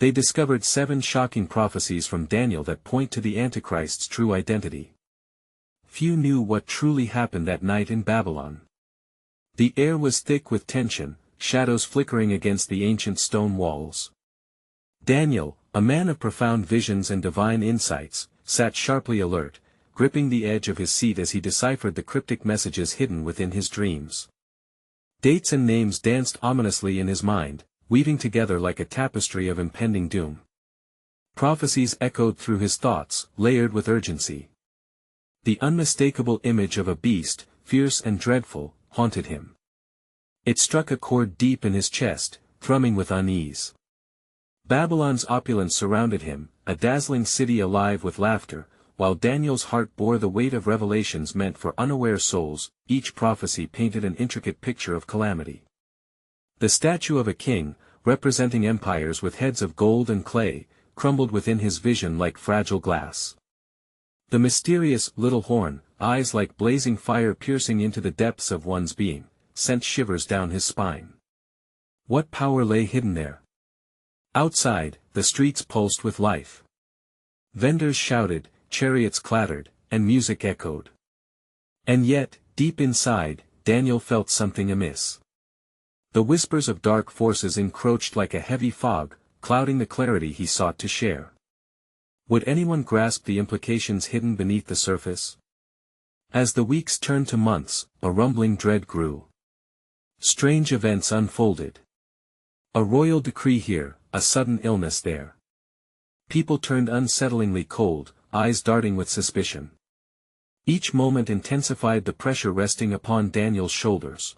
They discovered 7 shocking prophecies from Daniel that point to the Antichrist's true identity. Few knew what truly happened that night in Babylon. The air was thick with tension, shadows flickering against the ancient stone walls. Daniel, a man of profound visions and divine insights, sat sharply alert, gripping the edge of his seat as he deciphered the cryptic messages hidden within his dreams. Dates and names danced ominously in his mind, weaving together like a tapestry of impending doom. Prophecies echoed through his thoughts, layered with urgency. The unmistakable image of a beast, fierce and dreadful, haunted him. It struck a chord deep in his chest, thrumming with unease. Babylon's opulence surrounded him, a dazzling city alive with laughter, while Daniel's heart bore the weight of revelations meant for unaware souls. Each prophecy painted an intricate picture of calamity. The statue of a king, representing empires with heads of gold and clay, crumbled within his vision like fragile glass. The mysterious little horn, eyes like blazing fire piercing into the depths of one's being, sent shivers down his spine. What power lay hidden there? Outside, the streets pulsed with life. Vendors shouted, chariots clattered, and music echoed. And yet, deep inside, Daniel felt something amiss. The whispers of dark forces encroached like a heavy fog, clouding the clarity he sought to share. Would anyone grasp the implications hidden beneath the surface? As the weeks turned to months, a rumbling dread grew. Strange events unfolded. A royal decree here, a sudden illness there. People turned unsettlingly cold, eyes darting with suspicion. Each moment intensified the pressure resting upon Daniel's shoulders.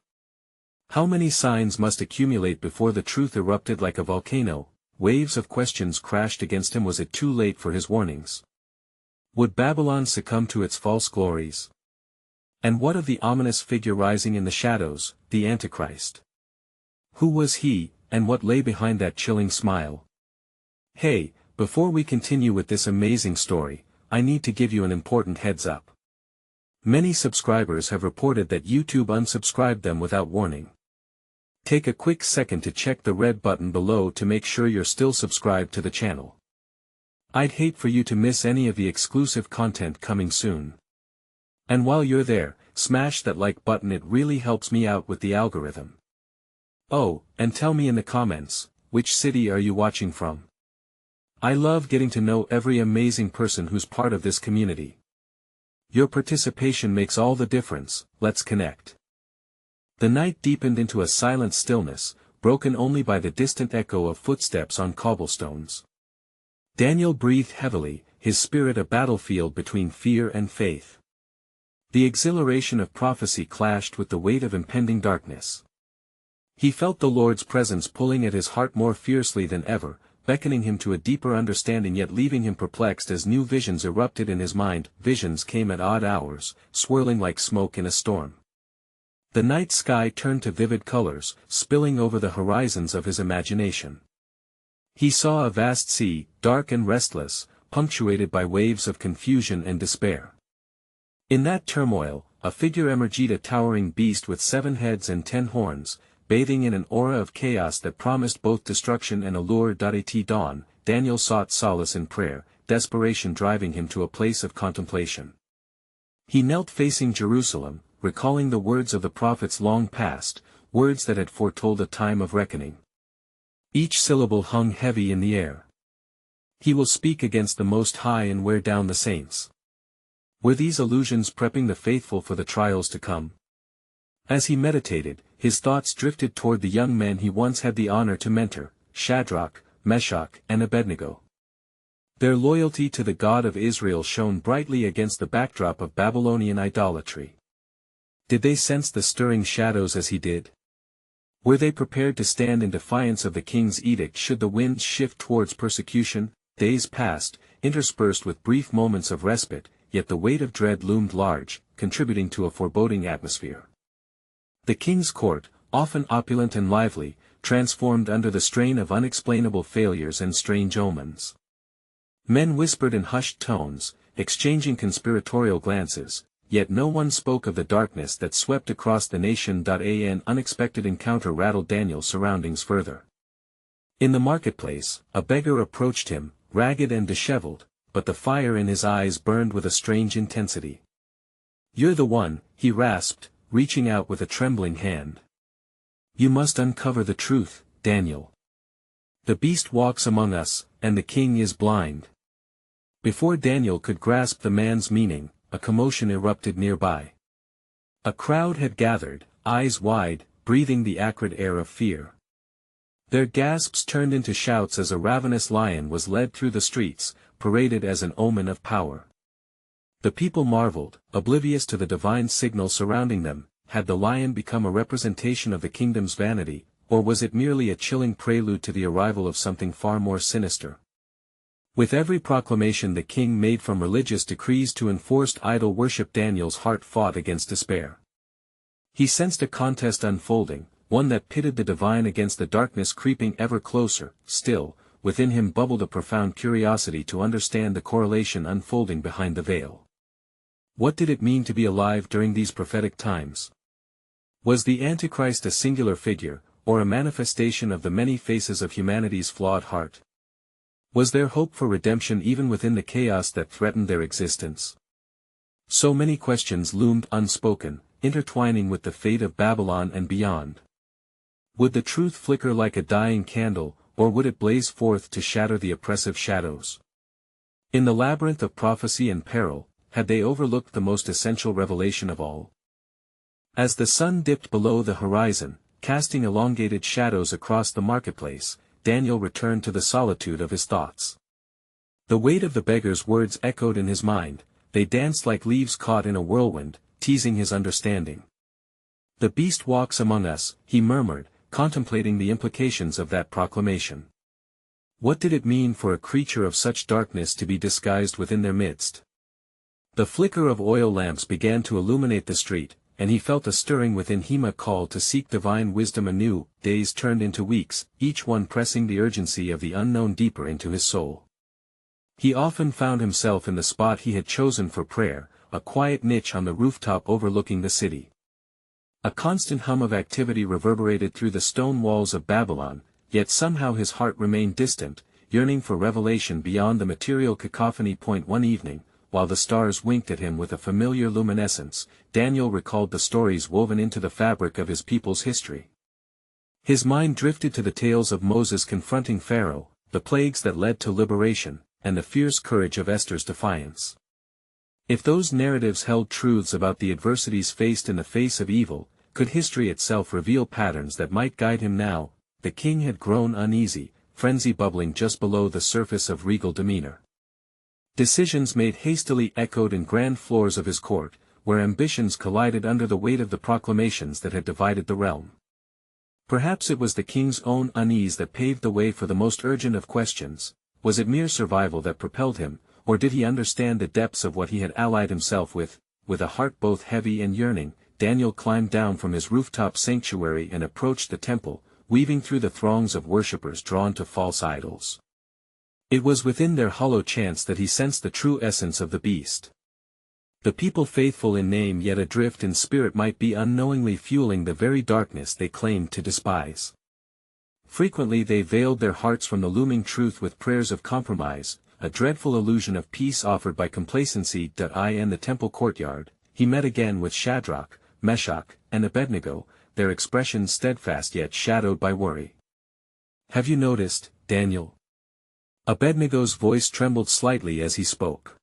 How many signs must accumulate before the truth erupted like a volcano? Waves of questions crashed against him. Was it too late for his warnings? Would Babylon succumb to its false glories? And what of the ominous figure rising in the shadows, the Antichrist? Who was he, and what lay behind that chilling smile? Hey, before we continue with this amazing story, I need to give you an important heads up. Many subscribers have reported that YouTube unsubscribed them without warning. Take a quick second to check the red button below to make sure you're still subscribed to the channel. I'd hate for you to miss any of the exclusive content coming soon. And while you're there, smash that like button, it really helps me out with the algorithm. Oh, and tell me in the comments, which city are you watching from? I love getting to know every amazing person who's part of this community. Your participation makes all the difference. Let's connect. The night deepened into a silent stillness, broken only by the distant echo of footsteps on cobblestones. Daniel breathed heavily, his spirit a battlefield between fear and faith. The exhilaration of prophecy clashed with the weight of impending darkness. He felt the Lord's presence pulling at his heart more fiercely than ever, beckoning him to a deeper understanding yet leaving him perplexed as new visions erupted in his mind. Visions came at odd hours, swirling like smoke in a storm. The night sky turned to vivid colors, spilling over the horizons of his imagination. He saw a vast sea, dark and restless, punctuated by waves of confusion and despair. In that turmoil, a figure emerged, a towering beast with 7 heads and 10 horns, bathing in an aura of chaos that promised both destruction and allure. At dawn, Daniel sought solace in prayer, desperation driving him to a place of contemplation. He knelt facing Jerusalem, recalling the words of the prophets long past, words that had foretold a time of reckoning. Each syllable hung heavy in the air. He will speak against the Most High and wear down the saints. Were these allusions prepping the faithful for the trials to come? As he meditated, his thoughts drifted toward the young men he once had the honor to mentor, Shadrach, Meshach, and Abednego. Their loyalty to the God of Israel shone brightly against the backdrop of Babylonian idolatry. Did they sense the stirring shadows as he did? Were they prepared to stand in defiance of the king's edict should the winds shift towards persecution? Days passed, interspersed with brief moments of respite, yet the weight of dread loomed large, contributing to a foreboding atmosphere. The king's court, often opulent and lively, transformed under the strain of unexplainable failures and strange omens. Men whispered in hushed tones, exchanging conspiratorial glances, yet no one spoke of the darkness that swept across the nation. An unexpected encounter rattled Daniel's surroundings further. In the marketplace, a beggar approached him, ragged and disheveled, but the fire in his eyes burned with a strange intensity. "You're the one," he rasped, reaching out with a trembling hand. "You must uncover the truth, Daniel. The beast walks among us, and the king is blind." Before Daniel could grasp the man's meaning, a commotion erupted nearby. A crowd had gathered, eyes wide, breathing the acrid air of fear. Their gasps turned into shouts as a ravenous lion was led through the streets, paraded as an omen of power. The people marveled, oblivious to the divine signal surrounding them. Had the lion become a representation of the kingdom's vanity, or was it merely a chilling prelude to the arrival of something far more sinister? With every proclamation the king made from religious decrees to enforced idol worship, Daniel's heart fought against despair. He sensed a contest unfolding, one that pitted the divine against the darkness creeping ever closer. Still, within him bubbled a profound curiosity to understand the correlation unfolding behind the veil. What did it mean to be alive during these prophetic times? Was the Antichrist a singular figure, or a manifestation of the many faces of humanity's flawed heart? Was there hope for redemption even within the chaos that threatened their existence? So many questions loomed unspoken, intertwining with the fate of Babylon and beyond. Would the truth flicker like a dying candle, or would it blaze forth to shatter the oppressive shadows? In the labyrinth of prophecy and peril, had they overlooked the most essential revelation of all? As the sun dipped below the horizon, casting elongated shadows across the marketplace, Daniel returned to the solitude of his thoughts. The weight of the beggar's words echoed in his mind, they danced like leaves caught in a whirlwind, teasing his understanding. "The beast walks among us," he murmured, contemplating the implications of that proclamation. What did it mean for a creature of such darkness to be disguised within their midst? The flicker of oil lamps began to illuminate the street, and he felt a stirring within him, a call to seek divine wisdom anew. Days turned into weeks, each one pressing the urgency of the unknown deeper into his soul. He often found himself in the spot he had chosen for prayer, a quiet niche on the rooftop overlooking the city. A constant hum of activity reverberated through the stone walls of Babylon, yet somehow his heart remained distant, yearning for revelation beyond the material cacophony. One evening, while the stars winked at him with a familiar luminescence, Daniel recalled the stories woven into the fabric of his people's history. His mind drifted to the tales of Moses confronting Pharaoh, the plagues that led to liberation, and the fierce courage of Esther's defiance. If those narratives held truths about the adversities faced in the face of evil, could history itself reveal patterns that might guide him now? The king had grown uneasy, frenzy bubbling just below the surface of regal demeanor. Decisions made hastily echoed in grand floors of his court, where ambitions collided under the weight of the proclamations that had divided the realm. Perhaps it was the king's own unease that paved the way for the most urgent of questions. Was it mere survival that propelled him, or did he understand the depths of what he had allied himself with? With a heart both heavy and yearning, Daniel climbed down from his rooftop sanctuary and approached the temple, weaving through the throngs of worshippers drawn to false idols. It was within their hollow chants that he sensed the true essence of the beast. The people, faithful in name yet adrift in spirit, might be unknowingly fueling the very darkness they claimed to despise. Frequently they veiled their hearts from the looming truth with prayers of compromise, a dreadful illusion of peace offered by complacency. In the temple courtyard, he met again with Shadrach, Meshach, and Abednego, their expressions steadfast yet shadowed by worry. "Have you noticed, Daniel?" Abednego's voice trembled slightly as he spoke.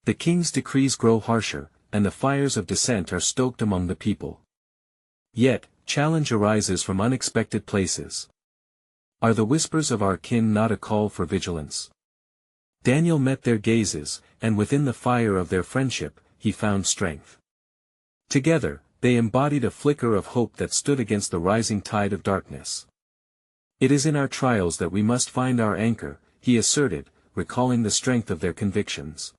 "The king's decrees grow harsher, and the fires of dissent are stoked among the people. Yet, challenge arises from unexpected places. Are the whispers of our kin not a call for vigilance?" Daniel met their gazes, and within the fire of their friendship, he found strength. Together, they embodied a flicker of hope that stood against the rising tide of darkness. "It is in our trials that we must find our anchor," he asserted, recalling the strength of their convictions.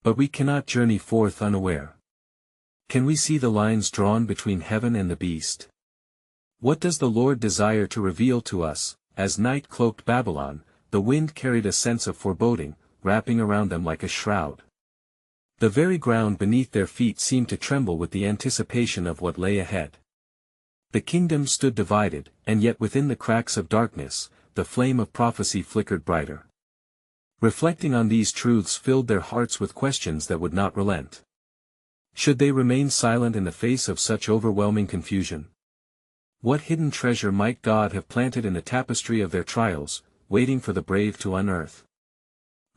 "But we cannot journey forth unaware. Can we see the lines drawn between heaven and the beast? What does the Lord desire to reveal to us?" As night cloaked Babylon, the wind carried a sense of foreboding, wrapping around them like a shroud. The very ground beneath their feet seemed to tremble with the anticipation of what lay ahead. The kingdom stood divided, and yet within the cracks of darkness, the flame of prophecy flickered brighter. Reflecting on these truths filled their hearts with questions that would not relent. Should they remain silent in the face of such overwhelming confusion? What hidden treasure might God have planted in the tapestry of their trials, waiting for the brave to unearth?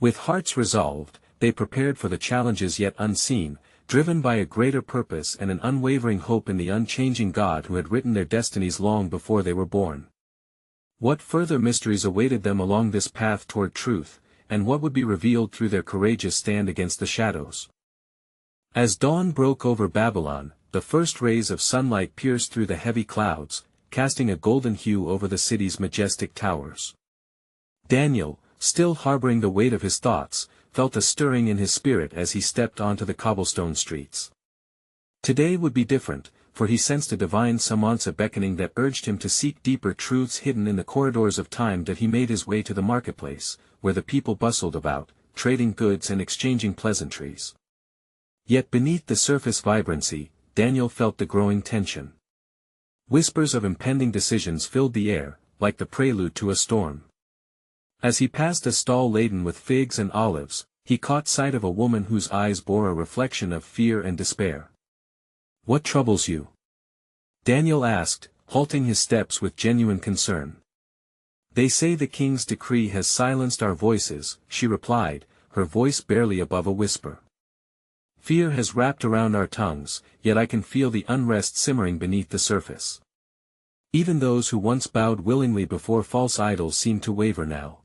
With hearts resolved, they prepared for the challenges yet unseen, driven by a greater purpose and an unwavering hope in the unchanging God who had written their destinies long before they were born. What further mysteries awaited them along this path toward truth, and what would be revealed through their courageous stand against the shadows? As dawn broke over Babylon, the first rays of sunlight pierced through the heavy clouds, casting a golden hue over the city's majestic towers. Daniel, still harboring the weight of his thoughts, felt a stirring in his spirit as he stepped onto the cobblestone streets. Today would be different, for he sensed a divine summons, a beckoning that urged him to seek deeper truths hidden in the corridors of time. That he made his way to the marketplace, where the people bustled about, trading goods and exchanging pleasantries. Yet beneath the surface vibrancy, Daniel felt the growing tension. Whispers of impending decisions filled the air, like the prelude to a storm. As he passed a stall laden with figs and olives, he caught sight of a woman whose eyes bore a reflection of fear and despair. "What troubles you?" Daniel asked, halting his steps with genuine concern. "They say the king's decree has silenced our voices," she replied, her voice barely above a whisper. "Fear has wrapped around our tongues, yet I can feel the unrest simmering beneath the surface. Even those who once bowed willingly before false idols seem to waver now."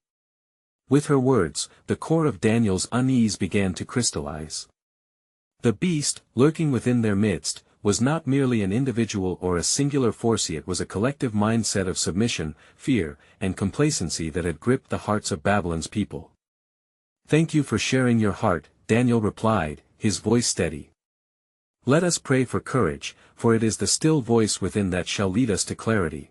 With her words, the core of Daniel's unease began to crystallize. The beast, lurking within their midst, was not merely an individual or a singular force, it was a collective mindset of submission, fear, and complacency that had gripped the hearts of Babylon's people. "Thank you for sharing your heart," Daniel replied, his voice steady. "Let us pray for courage, for it is the still voice within that shall lead us to clarity."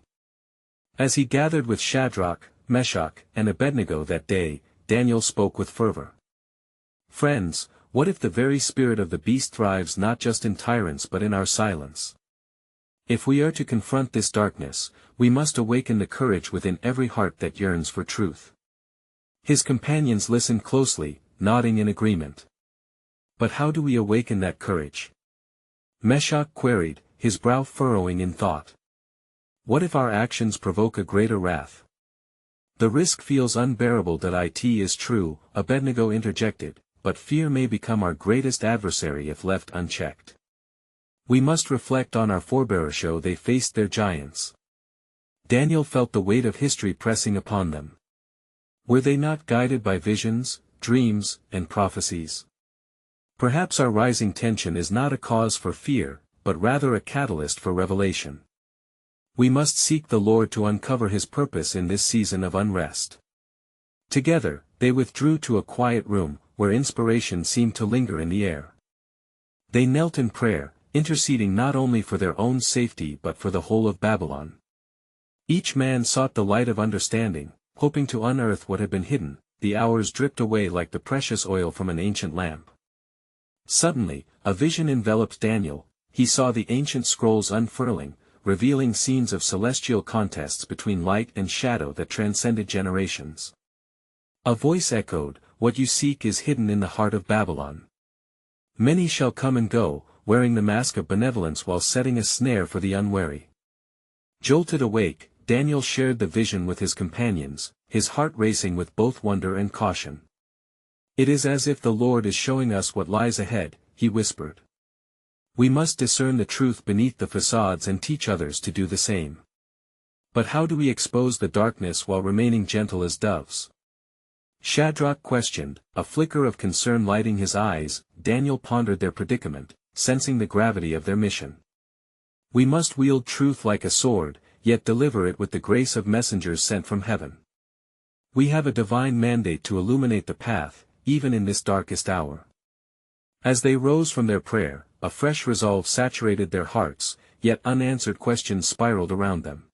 As he gathered with Shadrach, Meshach, and Abednego that day, Daniel spoke with fervor. "Friends, what if the very spirit of the beast thrives not just in tyrants but in our silence? If we are to confront this darkness, we must awaken the courage within every heart that yearns for truth." His companions listened closely, nodding in agreement. "But how do we awaken that courage?" Meshach queried, his brow furrowing in thought. "What if our actions provoke a greater wrath?" "The risk feels unbearable." "It is true," Abednego interjected, "but fear may become our greatest adversary if left unchecked. We must reflect on our forebears, how they faced their giants." Daniel felt the weight of history pressing upon them. Were they not guided by visions, dreams, and prophecies? Perhaps our rising tension is not a cause for fear, but rather a catalyst for revelation. We must seek the Lord to uncover His purpose in this season of unrest. Together, they withdrew to a quiet room, where inspiration seemed to linger in the air. They knelt in prayer, interceding not only for their own safety but for the whole of Babylon. Each man sought the light of understanding, hoping to unearth what had been hidden. The hours dripped away like the precious oil from an ancient lamp. Suddenly, a vision enveloped Daniel. He saw the ancient scrolls unfurling, revealing scenes of celestial contests between light and shadow that transcended generations. A voice echoed, "What you seek is hidden in the heart of Babylon. Many shall come and go, wearing the mask of benevolence while setting a snare for the unwary." Jolted awake, Daniel shared the vision with his companions, his heart racing with both wonder and caution. "It is as if the Lord is showing us what lies ahead," he whispered. "We must discern the truth beneath the facades and teach others to do the same. But how do we expose the darkness while remaining gentle as doves?" Shadrach questioned, a flicker of concern lighting his eyes. Daniel pondered their predicament, sensing the gravity of their mission. "We must wield truth like a sword, yet deliver it with the grace of messengers sent from heaven. We have a divine mandate to illuminate the path, even in this darkest hour." As they rose from their prayer, a fresh resolve saturated their hearts, yet unanswered questions spiraled around them.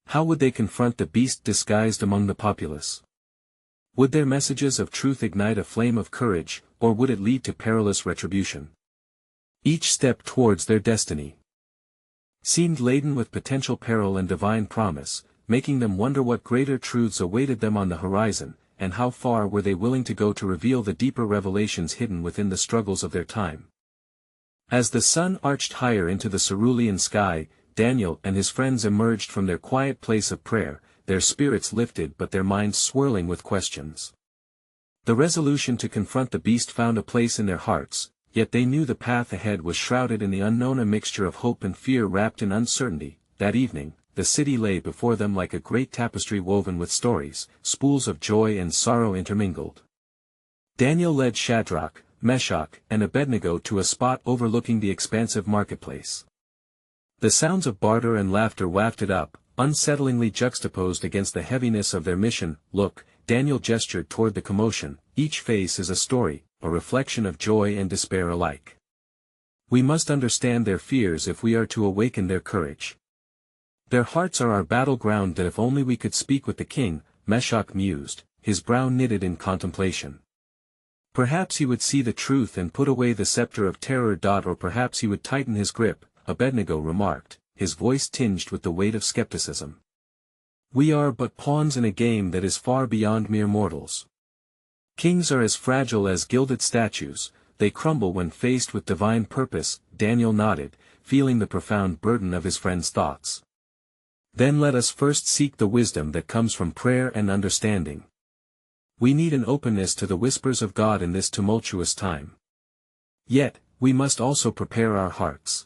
How would they confront the beast disguised among the populace? Would their messages of truth ignite a flame of courage, or would it lead to perilous retribution? Each step towards their destiny seemed laden with potential peril and divine promise. making them wonder what greater truths awaited them on the horizon, and how far were they willing to go to reveal the deeper revelations hidden within the struggles of their time. As the sun arched higher into the cerulean sky, Daniel and his friends emerged from their quiet place of prayer, their spirits lifted but their minds swirling with questions. The resolution to confront the beast found a place in their hearts, yet they knew the path ahead was shrouded in the unknown, a mixture of hope and fear wrapped in uncertainty. That evening, the city lay before them like a great tapestry woven with stories, spools of joy and sorrow intermingled. Daniel led Shadrach, Meshach, and Abednego to a spot overlooking the expansive marketplace. The sounds of barter and laughter wafted up, unsettlingly juxtaposed against the heaviness of their mission. "Look," Daniel gestured toward the commotion, "each face is a story, a reflection of joy and despair alike. We must understand their fears if we are to awaken their courage. Their hearts are our battleground. That if only we could speak with the king," Meshach mused, his brow knitted in contemplation. "Perhaps he would see the truth and put away the scepter of terror. Or perhaps he would tighten his grip," Abednego remarked, his voice tinged with the weight of skepticism. "We are but pawns in a game that is far beyond mere mortals. Kings are as fragile as gilded statues, they crumble when faced with divine purpose." Daniel nodded, feeling the profound burden of his friend's thoughts. "Then let us first seek the wisdom that comes from prayer and understanding. We need an openness to the whispers of God in this tumultuous time. Yet, we must also prepare our hearts.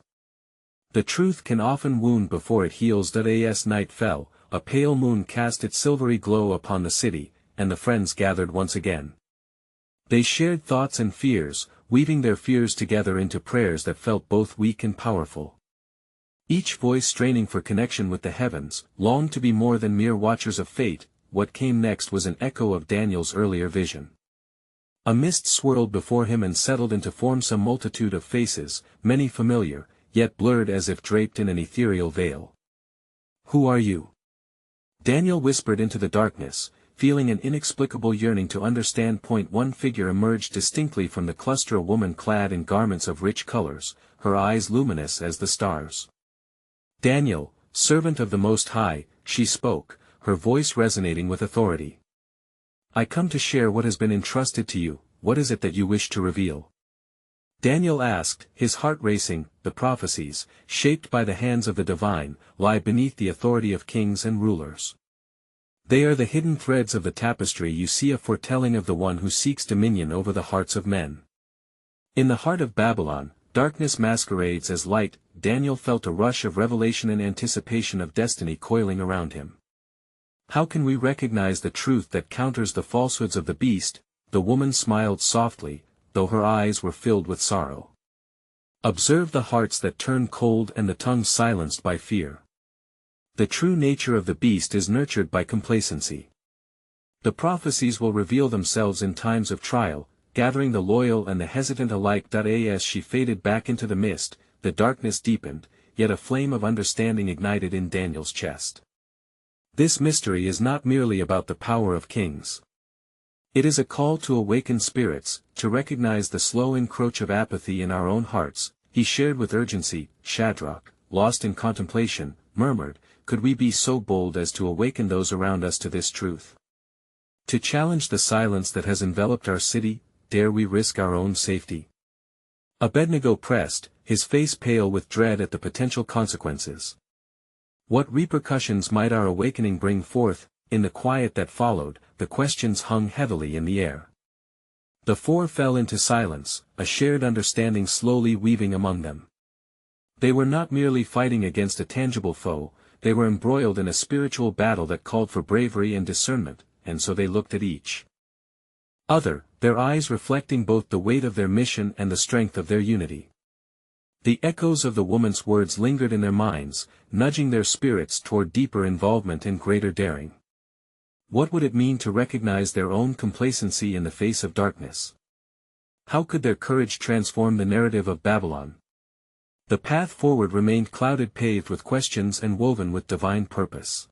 The truth can often wound before it heals." As night fell, a pale moon cast its silvery glow upon the city, and the friends gathered once again. They shared thoughts and fears, weaving their fears together into prayers that felt both weak and powerful. Each voice straining for connection with the heavens, longed to be more than mere watchers of fate. What came next was an echo of Daniel's earlier vision. A mist swirled before him and settled into form, some multitude of faces, many familiar, yet blurred as if draped in an ethereal veil. "Who are you?" Daniel whispered into the darkness, feeling an inexplicable yearning to understand. One figure emerged distinctly from the cluster, a woman clad in garments of rich colors, her eyes luminous as the stars. "Daniel, servant of the Most High," she spoke, her voice resonating with authority. "I come to share what has been entrusted to you. What is it that you wish to reveal?" Daniel asked, his heart racing. "The prophecies, shaped by the hands of the divine, lie beneath the authority of kings and rulers. They are the hidden threads of the tapestry you see, a foretelling of the one who seeks dominion over the hearts of men. In the heart of Babylon, darkness masquerades as light." Daniel felt a rush of revelation and anticipation of destiny coiling around him. "How can we recognize the truth that counters the falsehoods of the beast?" The woman smiled softly, though her eyes were filled with sorrow. "Observe the hearts that turn cold and the tongues silenced by fear. The true nature of the beast is nurtured by complacency. The prophecies will reveal themselves in times of trial, gathering the loyal and the hesitant alike." As she faded back into the mist, the darkness deepened, yet a flame of understanding ignited in Daniel's chest. This mystery is not merely about the power of kings. It is a call to awaken spirits, to recognize the slow encroach of apathy in our own hearts. He shared with urgency. Shadrach, lost in contemplation, murmured, "Could we be so bold as to awaken those around us to this truth? To challenge the silence that has enveloped our city? Dare we risk our own safety?" Abednego pressed, his face pale with dread at the potential consequences. What repercussions might our awakening bring forth? In the quiet that followed, the questions hung heavily in the air. The four fell into silence, a shared understanding slowly weaving among them. They were not merely fighting against a tangible foe, they were embroiled in a spiritual battle that called for bravery and discernment, and so they looked at each other, their eyes reflecting both the weight of their mission and the strength of their unity. The echoes of the woman's words lingered in their minds, nudging their spirits toward deeper involvement and greater daring. What would it mean to recognize their own complacency in the face of darkness? How could their courage transform the narrative of Babylon? The path forward remained clouded, paved with questions and woven with divine purpose.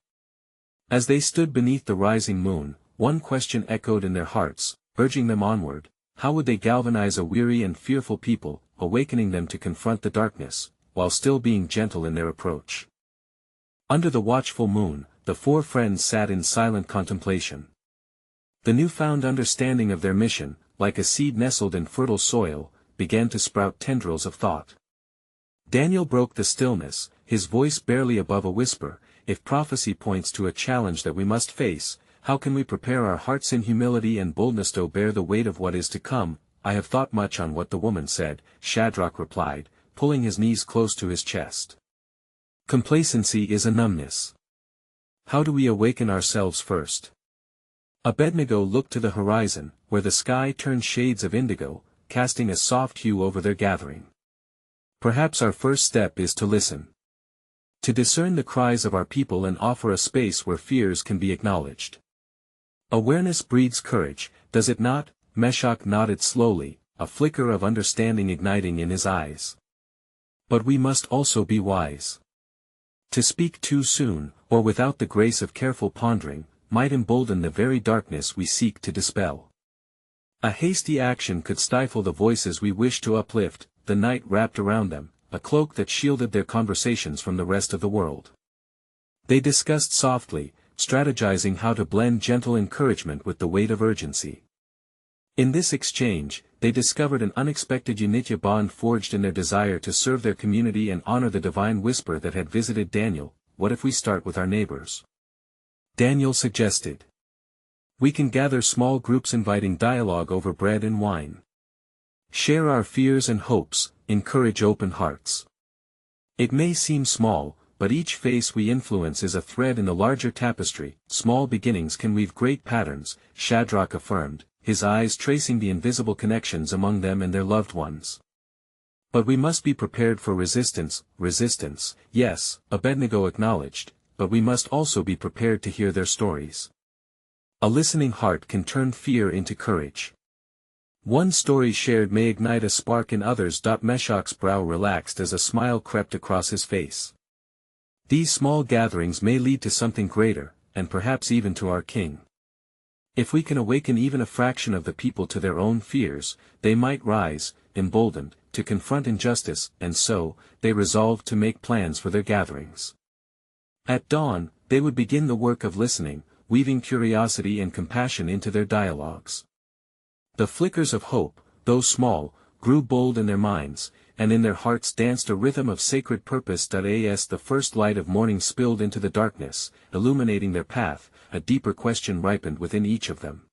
As they stood beneath the rising moon, one question echoed in their hearts, urging them onward. How would they galvanize a weary and fearful people, awakening them to confront the darkness, while still being gentle in their approach? Under the watchful moon, the four friends sat in silent contemplation. The newfound understanding of their mission, like a seed nestled in fertile soil, began to sprout tendrils of thought. Daniel broke the stillness, his voice barely above a whisper. If prophecy points to a challenge that we must face, how can we prepare our hearts in humility and boldness to bear the weight of what is to come? I have thought much on what the woman said, Shadrach replied, pulling his knees close to his chest. Complacency is a numbness. How do we awaken ourselves first? Abednego looked to the horizon, where the sky turned shades of indigo, casting a soft hue over their gathering. Perhaps our first step is to listen. To discern the cries of our people and offer a space where fears can be acknowledged. Awareness breeds courage, does it not? Meshach nodded slowly, a flicker of understanding igniting in his eyes. But we must also be wise. To speak too soon, or without the grace of careful pondering, might embolden the very darkness we seek to dispel. A hasty action could stifle the voices we wish to uplift. The night wrapped around them, a cloak that shielded their conversations from the rest of the world. They discussed softly, strategizing how to blend gentle encouragement with the weight of urgency. In this exchange, they discovered an unexpected unity bond forged in their desire to serve their community and honor the divine whisper that had visited Daniel. What if we start with our neighbors? Daniel suggested. We can gather small groups inviting dialogue over bread and wine. Share our fears and hopes, encourage open hearts. It may seem small, but each face we influence is a thread in the larger tapestry. Small beginnings can weave great patterns, Shadrach affirmed, his eyes tracing the invisible connections among them and their loved ones. But we must be prepared for resistance, yes, Abednego acknowledged, but we must also be prepared to hear their stories. A listening heart can turn fear into courage. One story shared may ignite a spark in others. Meshach's brow relaxed as a smile crept across his face. These small gatherings may lead to something greater, and perhaps even to our king. If we can awaken even a fraction of the people to their own fears, they might rise, emboldened, to confront injustice, and so, they resolved to make plans for their gatherings. At dawn, they would begin the work of listening, weaving curiosity and compassion into their dialogues. The flickers of hope, though small, grew bold in their minds, and in their hearts danced a rhythm of sacred purpose. As the first light of morning spilled into the darkness, illuminating their path, a deeper question ripened within each of them.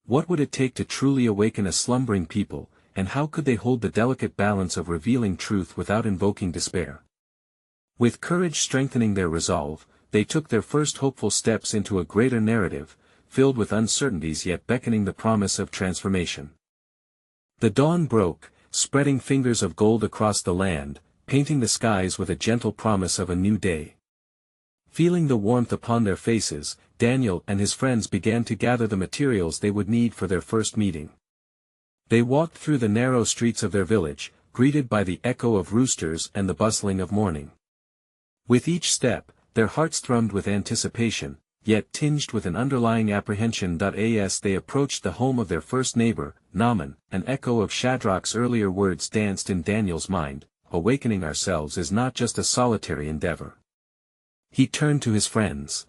What would it take to truly awaken a slumbering people, and how could they hold the delicate balance of revealing truth without invoking despair? With courage strengthening their resolve, they took their first hopeful steps into a greater narrative, filled with uncertainties yet beckoning the promise of transformation. The dawn broke, spreading fingers of gold across the land, painting the skies with a gentle promise of a new day. Feeling the warmth upon their faces, Daniel and his friends began to gather the materials they would need for their first meeting. They walked through the narrow streets of their village, greeted by the echo of roosters and the bustling of morning. With each step, their hearts thrummed with anticipation, yet tinged with an underlying apprehension. As they approached the home of their first neighbor, Naaman, an echo of Shadrach's earlier words danced in Daniel's mind. Awakening ourselves is not just a solitary endeavor. He turned to his friends.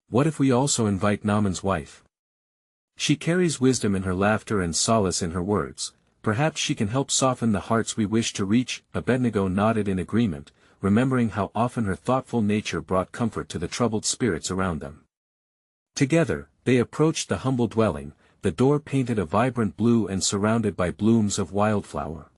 What if we also invite Naaman's wife? She carries wisdom in her laughter and solace in her words. Perhaps she can help soften the hearts we wish to reach. Abednego nodded in agreement, remembering how often her thoughtful nature brought comfort to the troubled spirits around them. Together, they approached the humble dwelling, the door painted a vibrant blue and surrounded by blooms of wildflower.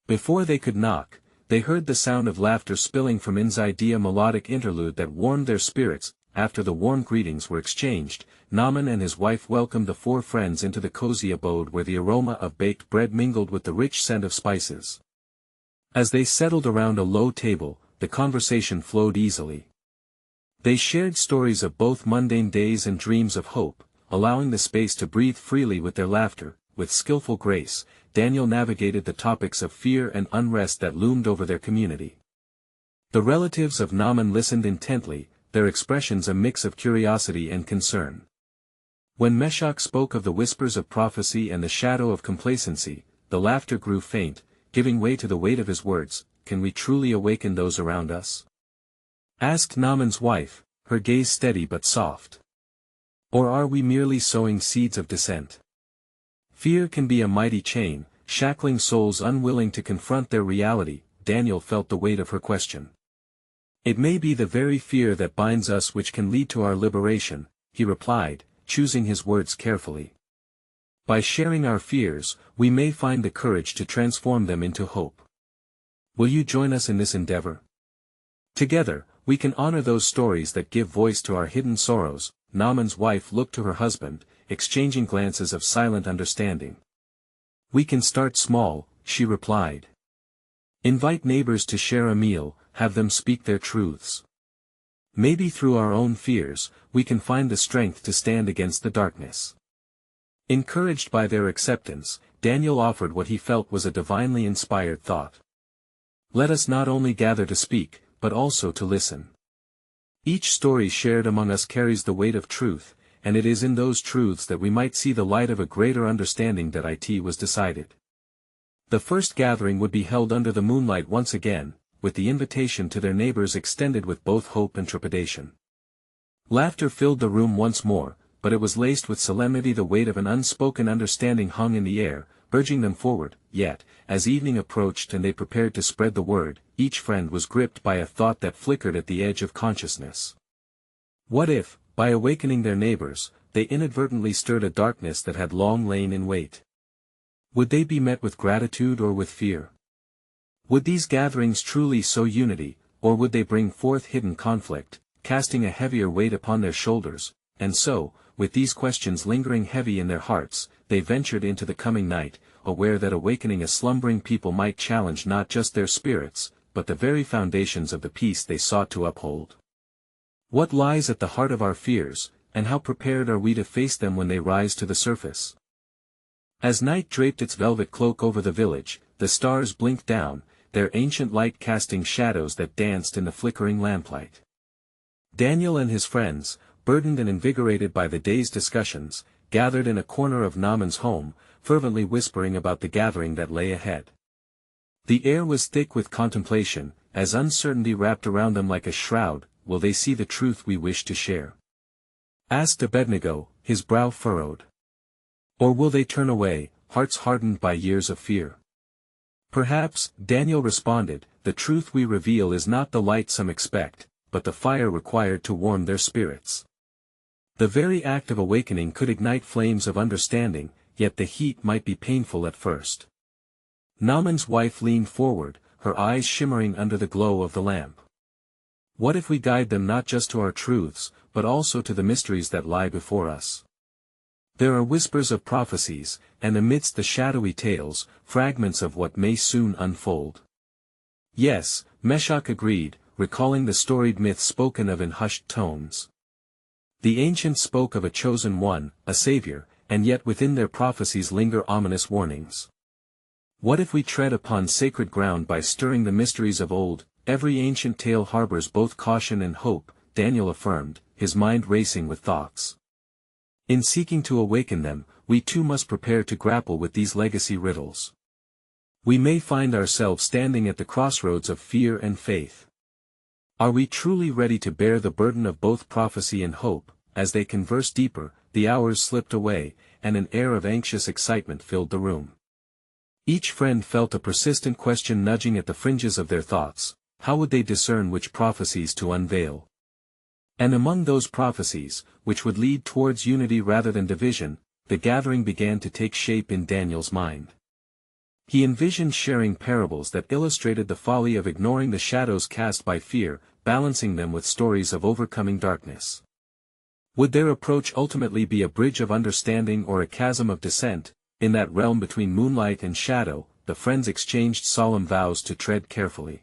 Before they could knock, they heard the sound of laughter spilling from inside, a melodic interlude that warmed their spirits. After the warm greetings were exchanged, Naaman and his wife welcomed the four friends into the cozy abode where the aroma of baked bread mingled with the rich scent of spices. As they settled around a low table, the conversation flowed easily. They shared stories of both mundane days and dreams of hope, allowing the space to breathe freely with their laughter. With skillful grace, Daniel navigated the topics of fear and unrest that loomed over their community. The relatives of Naaman listened intently, their expressions a mix of curiosity and concern. When Meshach spoke of the whispers of prophecy and the shadow of complacency, the laughter grew faint, giving way to the weight of his words. Can we truly awaken those around us? Asked Naaman's wife, her gaze steady but soft. Or are we merely sowing seeds of dissent? Fear can be a mighty chain, shackling souls unwilling to confront their reality. Daniel felt the weight of her question. It may be the very fear that binds us which can lead to our liberation, he replied, choosing his words carefully. By sharing our fears, we may find the courage to transform them into hope. Will you join us in this endeavor? Together, we can honor those stories that give voice to our hidden sorrows. Naaman's wife looked to her husband, exchanging glances of silent understanding. We can start small, she replied. Invite neighbors to share a meal, have them speak their truths. Maybe through our own fears, we can find the strength to stand against the darkness. Encouraged by their acceptance, Daniel offered what he felt was a divinely inspired thought. Let us not only gather to speak, but also to listen. Each story shared among us carries the weight of truth, and it is in those truths that we might see the light of a greater understanding that it was decided. The first gathering would be held under the moonlight once again, with the invitation to their neighbors extended with both hope and trepidation. Laughter filled the room once more, but it was laced with solemnity. The weight of an unspoken understanding hung in the air, urging them forward. Yet, as evening approached and they prepared to spread the word, each friend was gripped by a thought that flickered at the edge of consciousness. What if, by awakening their neighbors, they inadvertently stirred a darkness that had long lain in wait? Would they be met with gratitude or with fear? Would these gatherings truly sow unity, or would they bring forth hidden conflict, casting a heavier weight upon their shoulders? And so, with these questions lingering heavy in their hearts, they ventured into the coming night, aware that awakening a slumbering people might challenge not just their spirits, but the very foundations of the peace they sought to uphold. What lies at the heart of our fears, and how prepared are we to face them when they rise to the surface? As night draped its velvet cloak over the village, the stars blinked down, their ancient light casting shadows that danced in the flickering lamplight. Daniel and his friends, burdened and invigorated by the day's discussions, gathered in a corner of Naaman's home, fervently whispering about the gathering that lay ahead. The air was thick with contemplation, as uncertainty wrapped around them like a shroud. Will they see the truth we wish to share? Asked Abednego, his brow furrowed. Or will they turn away, hearts hardened by years of fear? Perhaps, Daniel responded, the truth we reveal is not the light some expect, but the fire required to warm their spirits. The very act of awakening could ignite flames of understanding, yet the heat might be painful at first. Naaman's wife leaned forward, her eyes shimmering under the glow of the lamp. What if we guide them not just to our truths, but also to the mysteries that lie before us? There are whispers of prophecies, and amidst the shadowy tales, fragments of what may soon unfold. Yes, Meshach agreed, recalling the storied myth spoken of in hushed tones. The ancients spoke of a chosen one, a savior, and yet within their prophecies linger ominous warnings. What if we tread upon sacred ground by stirring the mysteries of old? Every ancient tale harbors both caution and hope, Daniel affirmed, his mind racing with thoughts. In seeking to awaken them, we too must prepare to grapple with these legacy riddles. We may find ourselves standing at the crossroads of fear and faith. Are we truly ready to bear the burden of both prophecy and hope? As they conversed deeper, the hours slipped away, and an air of anxious excitement filled the room. Each friend felt a persistent question nudging at the fringes of their thoughts. How would they discern which prophecies to unveil? And among those prophecies, which would lead towards unity rather than division, the gathering began to take shape in Daniel's mind. He envisioned sharing parables that illustrated the folly of ignoring the shadows cast by fear, balancing them with stories of overcoming darkness. Would their approach ultimately be a bridge of understanding or a chasm of dissent? In that realm between moonlight and shadow, the friends exchanged solemn vows to tread carefully.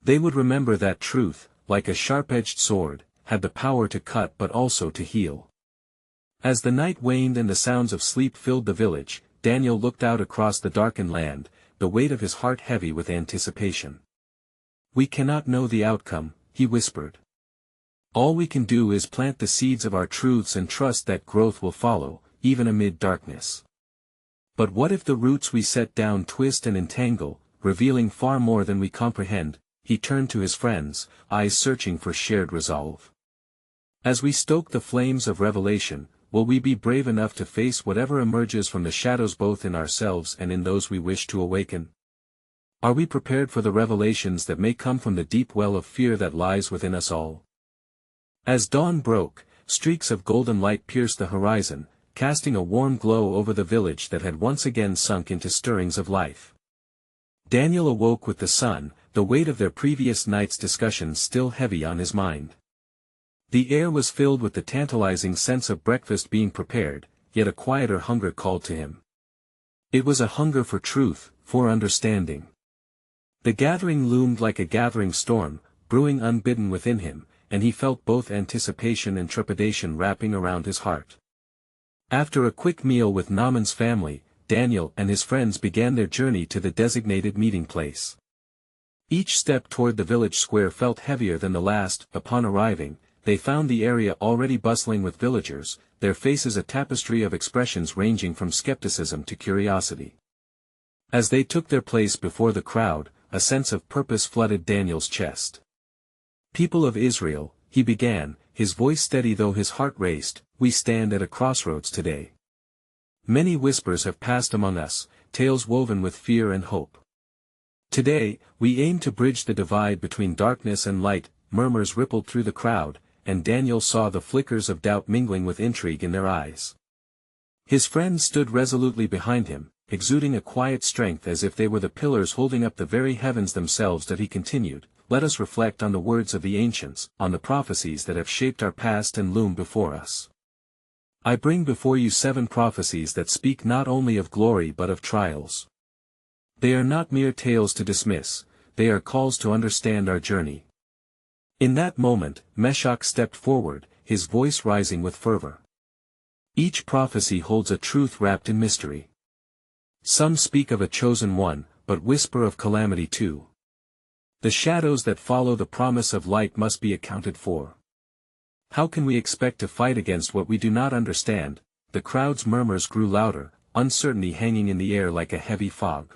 They would remember that truth, like a sharp-edged sword, had the power to cut but also to heal. As the night waned and the sounds of sleep filled the village, Daniel looked out across the darkened land, the weight of his heart heavy with anticipation. We cannot know the outcome, he whispered. All we can do is plant the seeds of our truths and trust that growth will follow, even amid darkness. But what if the roots we set down twist and entangle, revealing far more than we comprehend? He turned to his friends, eyes searching for shared resolve. As we stoke the flames of revelation, will we be brave enough to face whatever emerges from the shadows both in ourselves and in those we wish to awaken? Are we prepared for the revelations that may come from the deep well of fear that lies within us all? As dawn broke, streaks of golden light pierced the horizon, casting a warm glow over the village that had once again sunk into stirrings of life. Daniel awoke with the sun, the weight of their previous night's discussions still heavy on his mind. The air was filled with the tantalizing sense of breakfast being prepared, yet a quieter hunger called to him. It was a hunger for truth, for understanding. The gathering loomed like a gathering storm, brewing unbidden within him, and he felt both anticipation and trepidation wrapping around his heart. After a quick meal with Naaman's family, Daniel and his friends began their journey to the designated meeting place. Each step toward the village square felt heavier than the last. Upon arriving, they found the area already bustling with villagers, their faces a tapestry of expressions ranging from skepticism to curiosity. As they took their place before the crowd, a sense of purpose flooded Daniel's chest. "People of Israel," he began, his voice steady though his heart raced, "we stand at a crossroads today. Many whispers have passed among us, tales woven with fear and hope. Today, we aim to bridge the divide between darkness and light." Murmurs rippled through the crowd, and Daniel saw the flickers of doubt mingling with intrigue in their eyes. His friends stood resolutely behind him, exuding a quiet strength as if they were the pillars holding up the very heavens themselves. That he continued, "Let us reflect on the words of the ancients, on the prophecies that have shaped our past and loom before us. I bring before you 7 prophecies that speak not only of glory but of trials. They are not mere tales to dismiss, they are calls to understand our journey." In that moment, Meshach stepped forward, his voice rising with fervor. "Each prophecy holds a truth wrapped in mystery. Some speak of a chosen one, but whisper of calamity too. The shadows that follow the promise of light must be accounted for. How can we expect to fight against what we do not understand?" The crowd's murmurs grew louder, uncertainty hanging in the air like a heavy fog.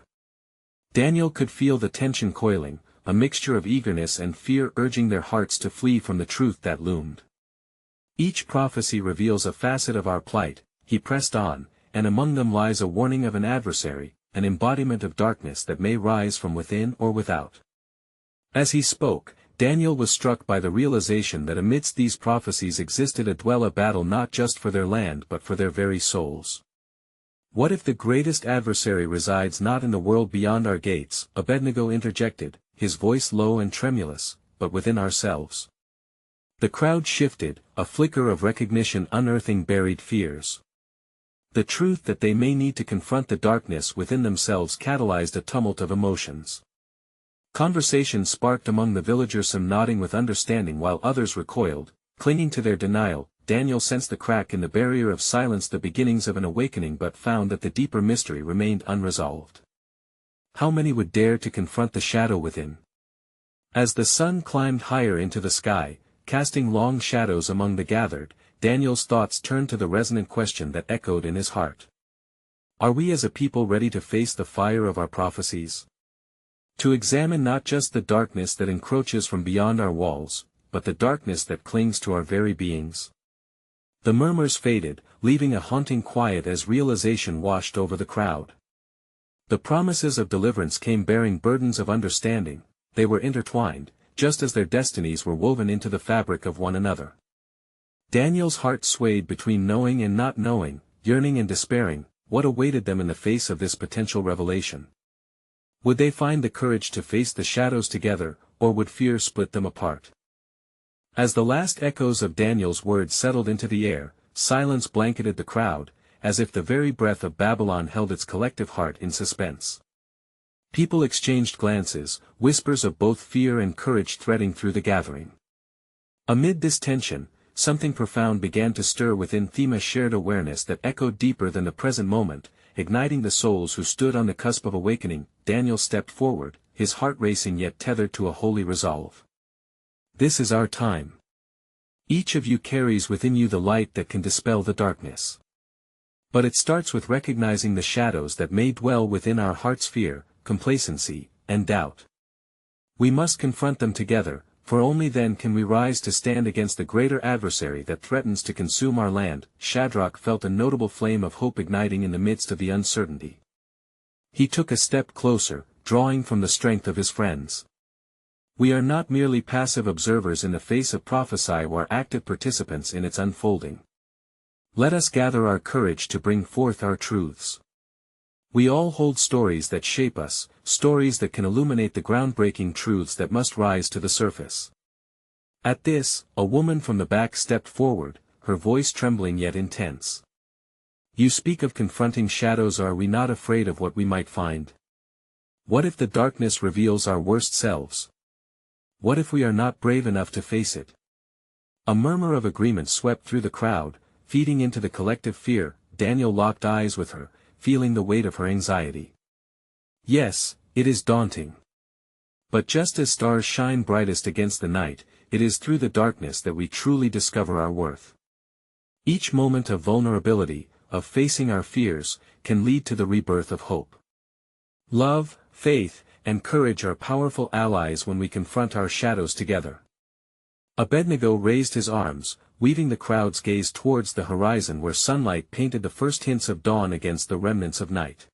Daniel could feel the tension coiling, a mixture of eagerness and fear urging their hearts to flee from the truth that loomed. "Each prophecy reveals a facet of our plight," he pressed on, "and among them lies a warning of an adversary, an embodiment of darkness that may rise from within or without." As he spoke, Daniel was struck by the realization that amidst these prophecies existed a battle not just for their land but for their very souls. "What if the greatest adversary resides not in the world beyond our gates?" Abednego interjected, his voice low and tremulous, "but within ourselves." The crowd shifted, a flicker of recognition unearthing buried fears. The truth that they may need to confront the darkness within themselves catalyzed a tumult of emotions. Conversation sparked among the villagers, some nodding with understanding while others recoiled, clinging to their denial. Daniel sensed the crack in the barrier of silence, the beginnings of an awakening, but found that the deeper mystery remained unresolved. How many would dare to confront the shadow within? As the sun climbed higher into the sky, casting long shadows among the gathered, Daniel's thoughts turned to the resonant question that echoed in his heart. Are we as a people ready to face the fire of our prophecies? To examine not just the darkness that encroaches from beyond our walls, but the darkness that clings to our very beings? The murmurs faded, leaving a haunting quiet as realization washed over the crowd. The promises of deliverance came bearing burdens of understanding. They were intertwined, just as their destinies were woven into the fabric of one another. Daniel's heart swayed between knowing and not knowing, yearning and despairing. What awaited them in the face of this potential revelation? Would they find the courage to face the shadows together, or would fear split them apart? As the last echoes of Daniel's words settled into the air, silence blanketed the crowd, as if the very breath of Babylon held its collective heart in suspense. People exchanged glances, whispers of both fear and courage threading through the gathering. Amid this tension, something profound began to stir within them, a shared awareness that echoed deeper than the present moment, igniting the souls who stood on the cusp of awakening. Daniel stepped forward, his heart racing yet tethered to a holy resolve. This is our time. Each of you carries within you the light that can dispel the darkness. But it starts with recognizing the shadows that may dwell within our hearts: fear, complacency, and doubt. We must confront them together, for only then can we rise to stand against the greater adversary that threatens to consume our land." Shadrach felt a notable flame of hope igniting in the midst of the uncertainty. He took a step closer, drawing from the strength of his friends. "We are not merely passive observers in the face of prophecy or active participants in its unfolding. Let us gather our courage to bring forth our truths. We all hold stories that shape us, stories that can illuminate the groundbreaking truths that must rise to the surface." At this, a woman from the back stepped forward, her voice trembling yet intense. "You speak of confronting shadows. Are we not afraid of what we might find? What if the darkness reveals our worst selves? What if we are not brave enough to face it?" A murmur of agreement swept through the crowd, feeding into the collective fear. Daniel locked eyes with her, feeling the weight of her anxiety. "Yes, it is daunting. But just as stars shine brightest against the night, it is through the darkness that we truly discover our worth. Each moment of vulnerability, of facing our fears, can lead to the rebirth of hope. Love, faith, and courage are powerful allies when we confront our shadows together." Abednego raised his arms, weaving the crowd's gaze towards the horizon where sunlight painted the first hints of dawn against the remnants of night.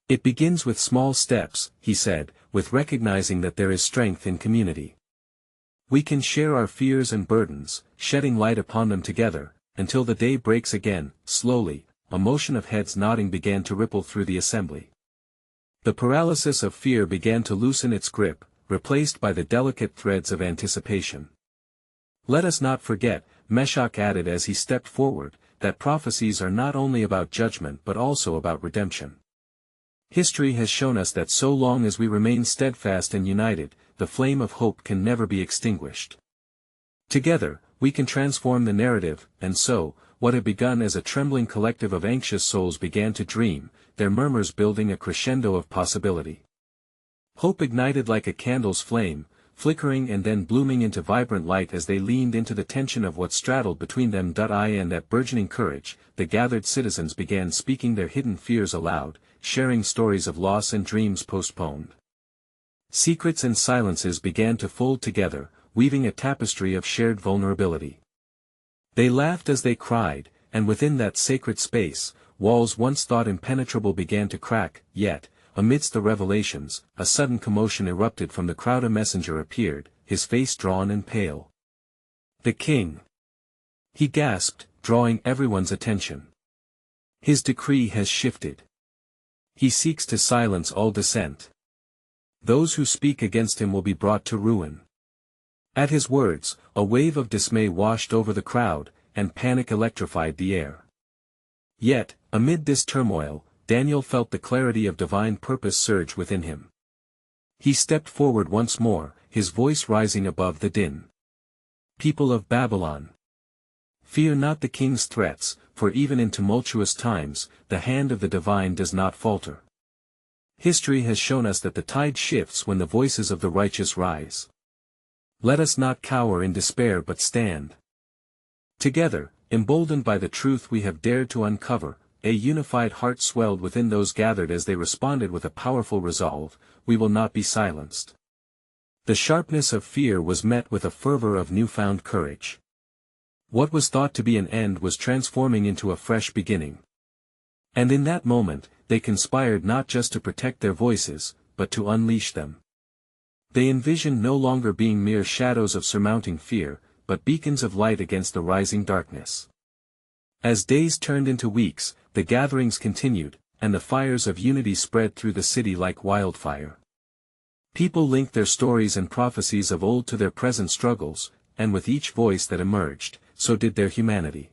"It begins with small steps," he said, "with recognizing that there is strength in community. We can share our fears and burdens, shedding light upon them together, until the day breaks again." Slowly, a motion of heads nodding began to ripple through the assembly. The paralysis of fear began to loosen its grip, replaced by the delicate threads of anticipation. "Let us not forget," Meshach added as he stepped forward, "that prophecies are not only about judgment but also about redemption. History has shown us that so long as we remain steadfast and united, the flame of hope can never be extinguished. Together, we can transform the narrative." And so, what had begun as a trembling collective of anxious souls began to dream, their murmurs building a crescendo of possibility. Hope ignited like a candle's flame, flickering and then blooming into vibrant light as they leaned into the tension of what straddled between them. And that burgeoning courage, the gathered citizens began speaking their hidden fears aloud, sharing stories of loss and dreams postponed. Secrets and silences began to fold together, weaving a tapestry of shared vulnerability. They laughed as they cried, and within that sacred space, walls once thought impenetrable began to crack. Yet, amidst the revelations, a sudden commotion erupted from the crowd. A messenger appeared, his face drawn and pale. "The king!" he gasped, drawing everyone's attention. "His decree has shifted. He seeks to silence all dissent. Those who speak against him will be brought to ruin." At his words, a wave of dismay washed over the crowd, and panic electrified the air. Yet, amid this turmoil, Daniel felt the clarity of divine purpose surge within him. He stepped forward once more, his voice rising above the din. "People of Babylon, fear not the king's threats, for even in tumultuous times, the hand of the divine does not falter. History has shown us that the tide shifts when the voices of the righteous rise. Let us not cower in despair but stand. Together, emboldened by the truth we have dared to uncover, a unified heart swelled within those gathered as they responded with a powerful resolve: we will not be silenced." The sharpness of fear was met with a fervor of newfound courage. What was thought to be an end was transforming into a fresh beginning. And in that moment, they conspired not just to protect their voices, but to unleash them. They envisioned no longer being mere shadows of surmounting fear, but beacons of light against the rising darkness. As days turned into weeks, the gatherings continued, and the fires of unity spread through the city like wildfire. People linked their stories and prophecies of old to their present struggles, and with each voice that emerged, so did their humanity.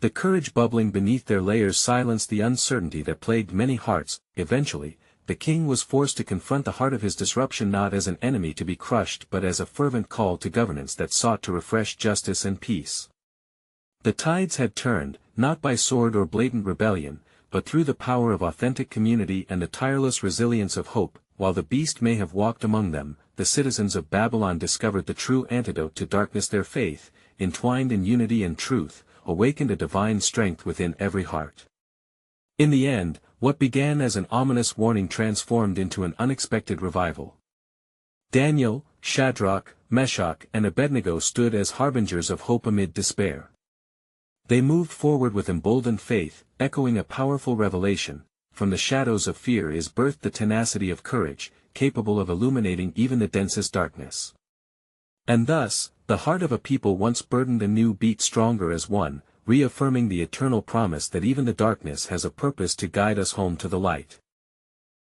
The courage bubbling beneath their layers silenced the uncertainty that plagued many hearts. Eventually, the king was forced to confront the heart of his disruption not as an enemy to be crushed but as a fervent call to governance that sought to refresh justice and peace. The tides had turned, not by sword or blatant rebellion, but through the power of authentic community and the tireless resilience of hope. While the beast may have walked among them, the citizens of Babylon discovered the true antidote to darkness. Their faith, entwined in unity and truth, awakened a divine strength within every heart. In the end, what began as an ominous warning transformed into an unexpected revival. Daniel, Shadrach, Meshach and Abednego stood as harbingers of hope amid despair. They moved forward with emboldened faith, echoing a powerful revelation: from the shadows of fear is birthed the tenacity of courage, capable of illuminating even the densest darkness. And thus, the heart of a people once burdened anew beat stronger as one, reaffirming the eternal promise that even the darkness has a purpose to guide us home to the light.